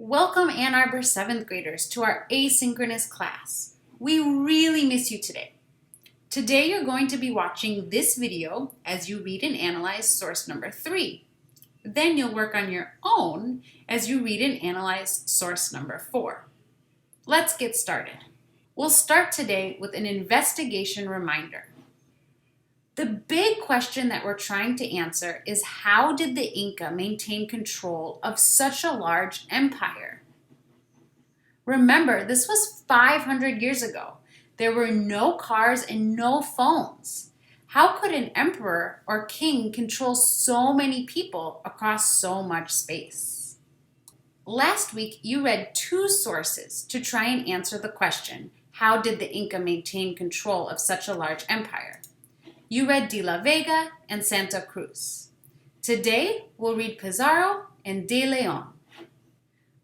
Welcome Ann Arbor 7th graders to our Asynchronous class. We really miss you today. Today you're going to be watching this video as you read and analyze source number 3. Then you'll work on your own as you read and analyze source number 4. Let's get started. We'll start today with an investigation reminder. The big question that we're trying to answer is, how did the Inca maintain control of such a large empire? Remember, this was 500 years ago. There were no cars and no phones. How could an emperor or king control so many people across so much space? Last week, you read 2 sources to try and answer the question, how did the Inca maintain control of such a large empire? You read De La Vega and Santa Cruz. Today, we'll read Pizarro and De Leon.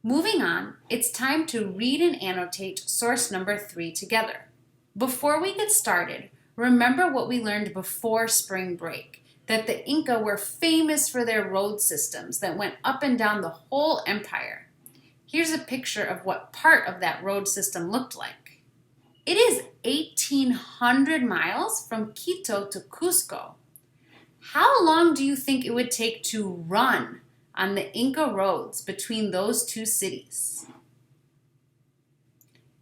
Moving on, it's time to read and annotate source number 3 together. Before we get started, remember what we learned before spring break, that the Inca were famous for their road systems that went up and down the whole empire. Here's a picture of what part of that road system looked like. It is 1,800 miles from Quito to Cusco. How long do you think it would take to run on the Inca roads between those 2 cities?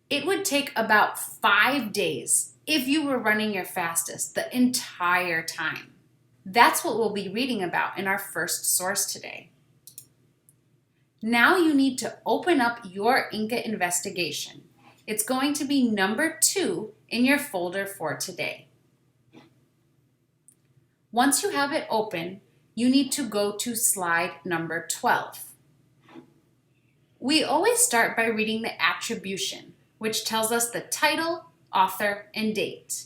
It would take about 5 days if you were running your fastest the entire time. That's what we'll be reading about in our first source today. Now you need to open up your Inca investigation. It's going to be number 2 in your folder for today. Once you have it open, you need to go to slide number 12. We always start by reading the attribution, which tells us the title, author, and date.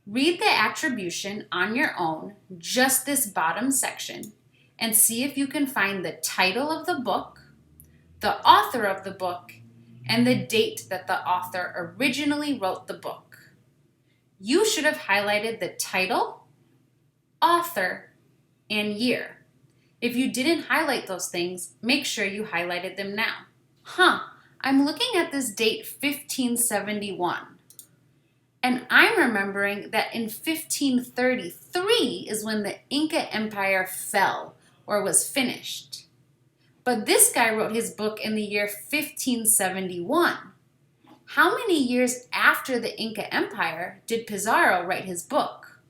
Read the attribution on your own, just this bottom section, and see if you can find the title of the book, the author of the book, and the date that the author originally wrote the book. You should have highlighted the title, author, and year. If you didn't highlight those things, make sure you highlighted them now. I'm looking at this date 1571. And I'm remembering that in 1533 is when the Inca Empire fell or was finished. But this guy wrote his book in the year 1571. How many years after the Inca Empire did Pizarro write his book?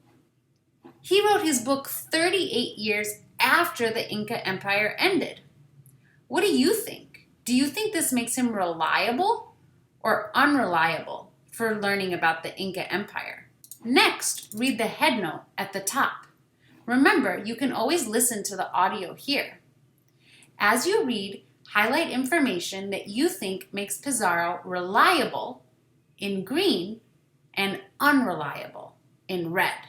He wrote his book 38 years after the Inca Empire ended. What do you think? Do you think this makes him reliable or unreliable for learning about the Inca Empire? Next, read the headnote at the top. Remember, you can always listen to the audio here. As you read, highlight information that you think makes Pizarro reliable in green and unreliable in red.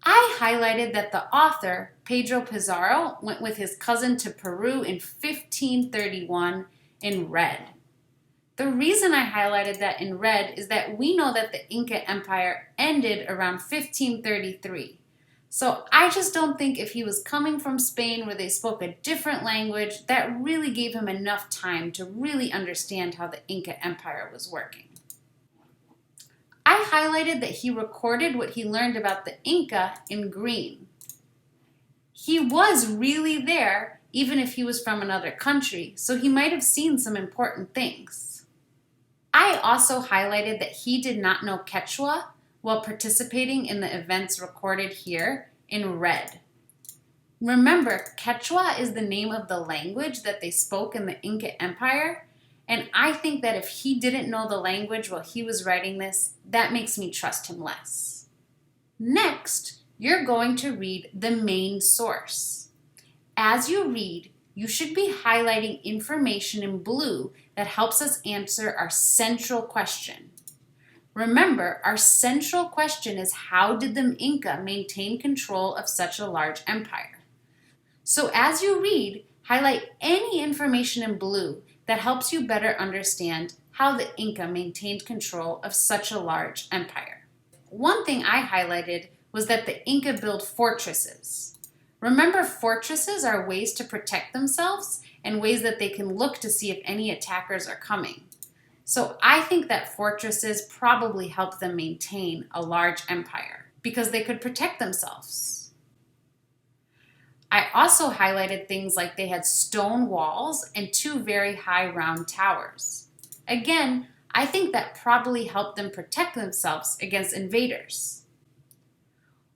I highlighted that the author, Pedro Pizarro, went with his cousin to Peru in 1531 in red. The reason I highlighted that in red is that we know that the Inca Empire ended around 1533. So I just don't think if he was coming from Spain where they spoke a different language, that really gave him enough time to really understand how the Inca Empire was working. I highlighted that he recorded what he learned about the Inca in green. He was really there, even if he was from another country, so he might have seen some important things. I also highlighted that he did not know Quechua while participating in the events recorded here in red. Remember, Quechua is the name of the language that they spoke in the Inca Empire, and I think that if he didn't know the language while he was writing this, that makes me trust him less. Next, you're going to read the main source. As you read, you should be highlighting information in blue that helps us answer our central question. Remember, our central question is, how did the Inca maintain control of such a large empire? So as you read, highlight any information in blue that helps you better understand how the Inca maintained control of such a large empire. One thing I highlighted was that the Inca built fortresses. Remember, fortresses are ways to protect themselves, and ways that they can look to see if any attackers are coming. So I think that fortresses probably helped them maintain a large empire because they could protect themselves. I also highlighted things like they had stone walls and 2 very high round towers. Again, I think that probably helped them protect themselves against invaders.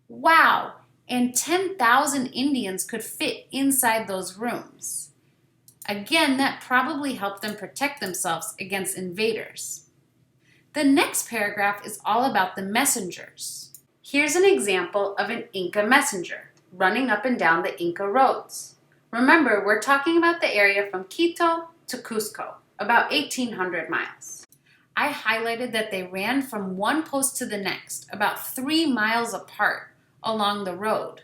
Wow, and 10,000 Indians could fit inside those rooms. Again, that probably helped them protect themselves against invaders. The next paragraph is all about the messengers. Here's an example of an Inca messenger running up and down the Inca roads. Remember, we're talking about the area from Quito to Cusco, about 1,800 miles. I highlighted that they ran from one post to the next, about 3 miles apart along the road.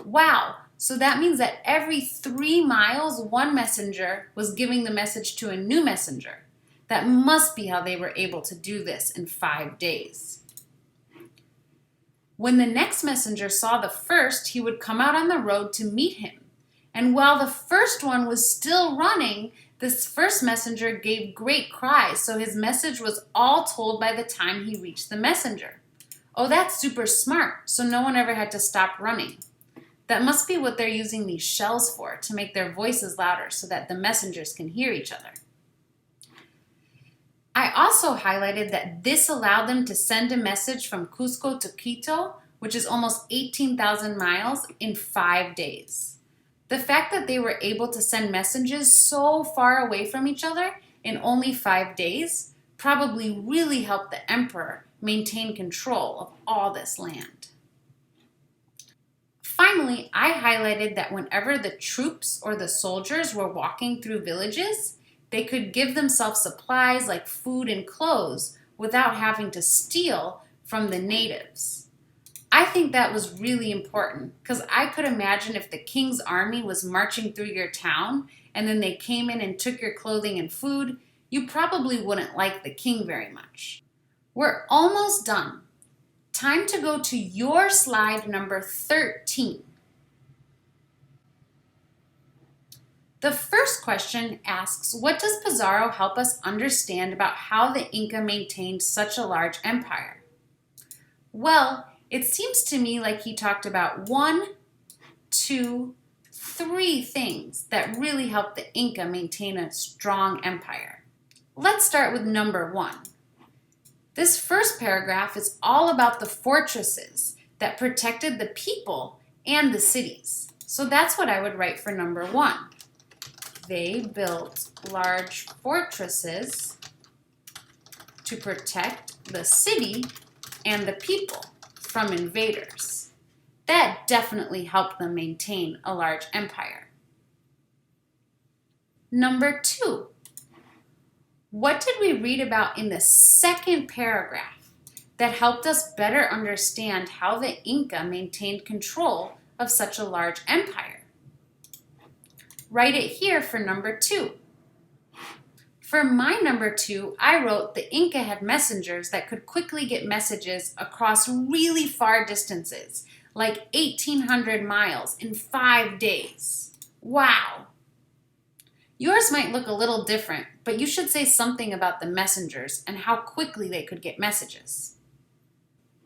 Wow, so that means that every 3 miles, one messenger was giving the message to a new messenger. That must be how they were able to do this in 5 days. When the next messenger saw the first, he would come out on the road to meet him. And while the first one was still running, this first messenger gave great cries, so his message was all told by the time he reached the messenger. Oh, that's super smart, so no one ever had to stop running. That must be what they're using these shells for, to make their voices louder so that the messengers can hear each other. I also highlighted that this allowed them to send a message from Cusco to Quito, which is almost 18,000 miles, in 5 days. The fact that they were able to send messages so far away from each other in only 5 days probably really helped the emperor maintain control of all this land. Finally, I highlighted that whenever the troops or the soldiers were walking through villages, they could give themselves supplies like food and clothes without having to steal from the natives. I think that was really important because I could imagine if the king's army was marching through your town and then they came in and took your clothing and food, you probably wouldn't like the king very much. We're almost done. Time to go to your slide number 13. The first question asks, what does Pizarro help us understand about how the Inca maintained such a large empire? Well, it seems to me like he talked about 1, 2, 3 things that really helped the Inca maintain a strong empire. Let's start with number 1. This first paragraph is all about the fortresses that protected the people and the cities. So that's what I would write for number 1. They built large fortresses to protect the city and the people from invaders. That definitely helped them maintain a large empire. Number 2. What did we read about in the second paragraph that helped us better understand how the Inca maintained control of such a large empire? Write it here for number 2. For my number 2, I wrote the Inca had messengers that could quickly get messages across really far distances, like 1,800 miles in 5 days. Wow! Yours might look a little different, but you should say something about the messengers and how quickly they could get messages.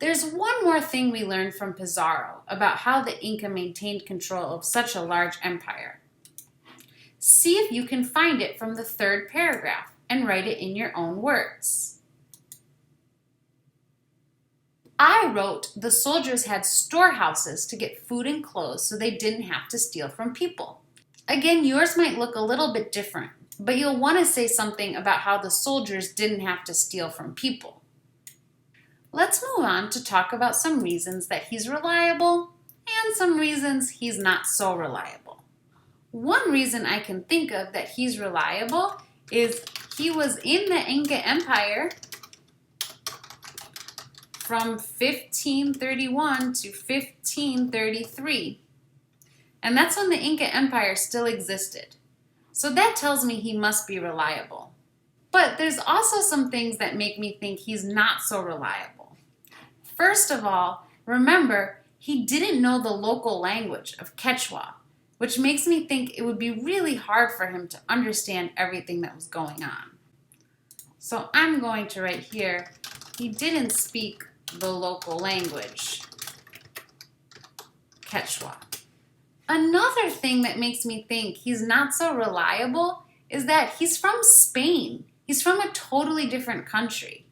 There's one more thing we learned from Pizarro about how the Inca maintained control of such a large empire. See if you can find it from the third paragraph and write it in your own words. I wrote the soldiers had storehouses to get food and clothes so they didn't have to steal from people. Again, yours might look a little bit different, but you'll want to say something about how the soldiers didn't have to steal from people. Let's move on to talk about some reasons that he's reliable and some reasons he's not so reliable. One reason I can think of that he's reliable is he was in the Inca Empire from 1531 to 1533. And that's when the Inca Empire still existed. So that tells me he must be reliable. But there's also some things that make me think he's not so reliable. First of all, remember, he didn't know the local language of Quechua. which makes me think it would be really hard for him to understand everything that was going on. So I'm going to write here, he didn't speak the local language, Quechua. Another thing that makes me think he's not so reliable is that he's from Spain. He's from a totally different country.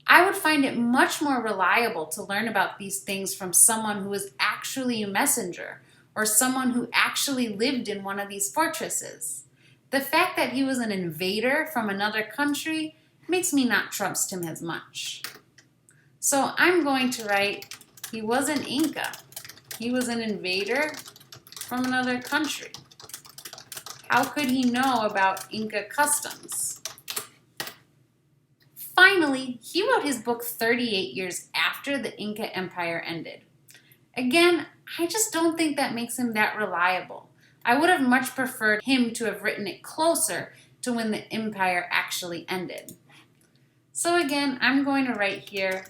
I would find it much more reliable to learn about these things from someone who is actually a messenger or someone who actually lived in one of these fortresses. The fact that he was an invader from another country makes me not trust him as much. So I'm going to write, he was an Inca. He was an invader from another country. How could he know about Inca customs? Finally, he wrote his book 38 years after the Inca Empire ended. Again, I just don't think that makes him that reliable. I would have much preferred him to have written it closer to when the empire actually ended. So again, I'm going to write here,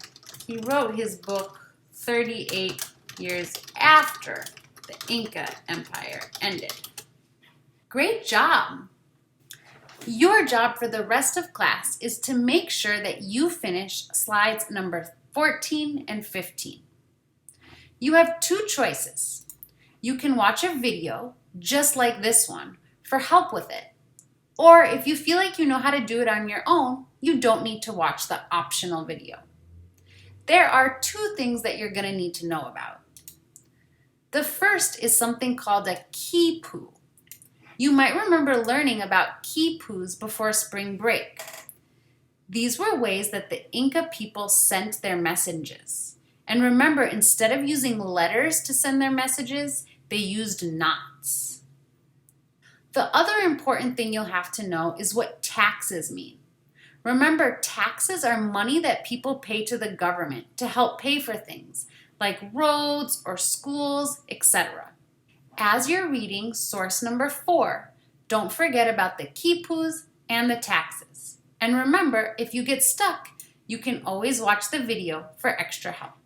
he wrote his book 38 years after the Inca Empire ended. Great job! Your job for the rest of class is to make sure that you finish slides number 14 and 15. You have two choices. You can watch a video, just like this one, for help with it. Or if you feel like you know how to do it on your own, you don't need to watch the optional video. There are two things that you're going to need to know about. The first is something called a quipu. You might remember learning about quipus before spring break. These were ways that the Inca people sent their messages. And remember, instead of using letters to send their messages, they used knots. The other important thing you'll have to know is what taxes mean. Remember, taxes are money that people pay to the government to help pay for things like roads or schools, etc. As you're reading source number 4, don't forget about the quipus and the taxes. And remember, if you get stuck, you can always watch the video for extra help.